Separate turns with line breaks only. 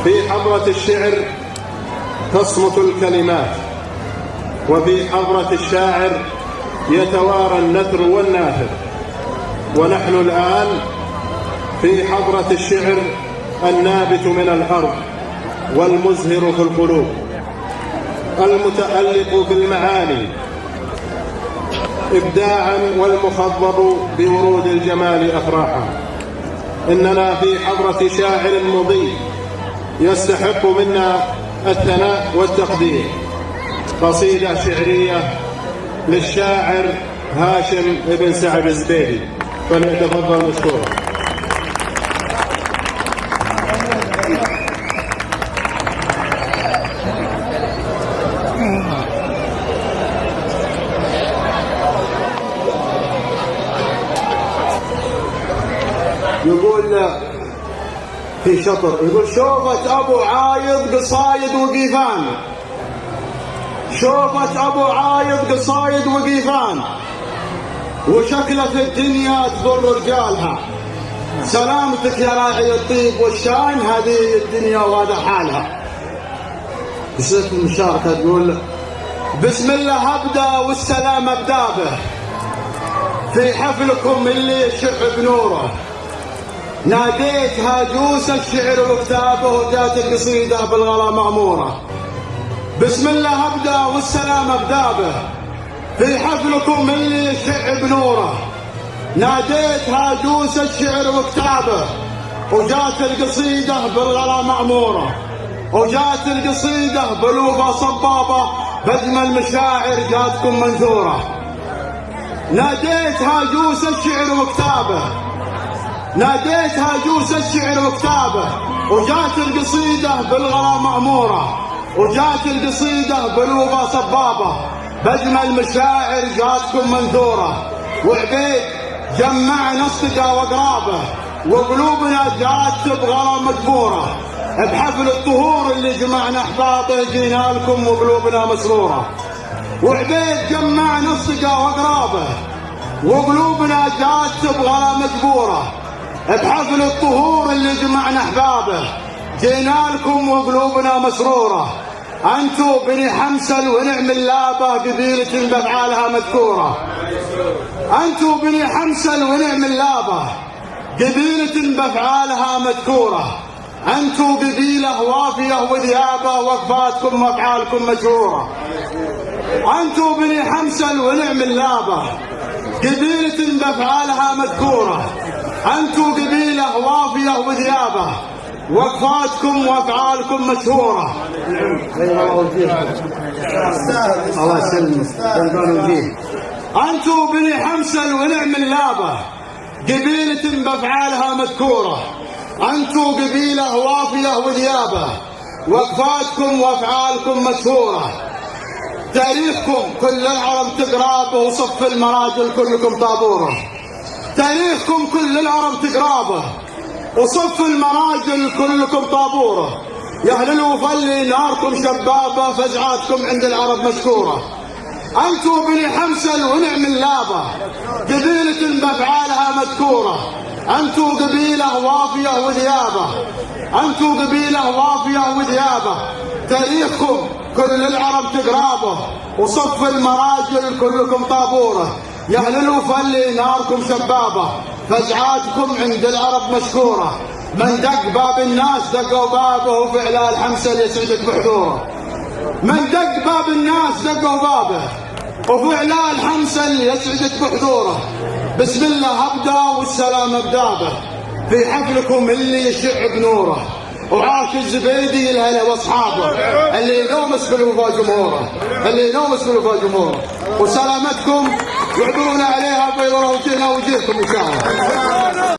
في حضرة الشعر تصمت الكلمات، وفي حضرة الشاعر يتوارى النثر والناثر. ونحن الآن في حضرة الشعر النابت من الأرض والمزهر في القلوب، المتألق في المعاني إبداعا والمخضب بورود الجمال أفراحا. إننا في حضرة شاعر مضيء يستحق منا الثناء والتقدير. قصيدة شعرية للشاعر هاشم بن سعد الزبيدي، فليتفضل مشكورا.
يقول في شطر، يقول شوفت أبو عايض قصايد وقيفان، شوفت أبو عايض قصايد وقيفان، وشكله في الدنيا تضر رجالها. سلامتك يا راعي الطيب والشان، هذه الدنيا وهذا حالها. قصة المشاركة تقول بسم الله أبدأ والسلام أبدأ به، في حفلكم اللي يشع بنوره. ناديت هاجوس الشعر وكتابه، وجات القصيدة بالغلا مأمورة. بسم الله أبدأ والسلام أبدأ به، في حفلكم اللي يشع بنوره. ناديت هاجوس الشعر وكتابه، وجات القصيدة بالغلا مأمورة. وجات القصيدة بلوبة صبابة، بأجمل مشاعر جاتكم منثورة. ناديت هاجوس الشعر وكتابه، ناديت هاجوس الشعر وكتابه، وجات القصيدة بالغلا مأمورة. وجات القصيدة بلوبة صبابة، بأجمل مشاعر جاتكم منثورة. وعبيد جمعنا اصدقاء وقرابه، وقلوبنا جات بغلا مجبورة. بحفل الطهور اللي جمعنا احبابه، جينا لكم وقلوبنا مسرورة. وعبيد جمعنا اصدقاء وقرابه، وقلوبنا جات بغلا مجبورة. بحفل الطهور اللي جمعنا احبابه، جينا لكم وقلوبنا مسرورة. انتو بني حمسل ونعم اللابه، قبيلة بافعالها مذكورة. انتو بني حمسل ونعم اللابه، قبيلة بافعالها مذكورة. انتو قبيلة وافية وذيابة، وقفاتكم وافعالكم مشهورة. انتو بني حمسل ونعم اللابه، قبيلة بافعالها مذكورة. انتو قبيلة وافية وذيابة، وقفاتكم وافعالكم مشهورة. الله يسلمك. انتو بني حمسل ونعم اللابه، قبيلة بافعالها مذكورة. انتو قبيلة وافية وذيابة، وقفاتكم وافعالكم مشهورة. تاريخكم كل العرب تقرابه، وصف المراجل كلكم طابوره. تاريخكم كل العرب تقرابه، وصف المراجل كلكم طابوره. يا اهل الوفا ناركم شبابه، فزعاتكم عند العرب مشكوره. انتو بني حمسل ونعم اللابه، قبيلة بافعالها مذكوره. انتو قبيلة وافية وذيابه، انتو قبيلة وافية وذيابه. تاريخكم كل العرب تقرابه، وصف المراجل كلكم طابوره. يا اهل الوفا ناركم شبابه، فزعاتكم عند العرب مشكوره. من دق باب الناس دقوا بابه، وفعلال حمسل يسعدك بحضوره. من دق باب الناس دقوا بابه، وفعلال حمسل يسعدك بحضوره. بسم الله ابدا والسلام ابدا به، في حفلكم اللي يشع بنوره. وعاش الزبيدي الهلا واصحابه، اللي ينومس بالوفا جمهوره، اللي ينومس بالوفا جمهوره. وسلامتكم واعذرونا عليها، بيض وجهنا وجهكم ان شاء الله.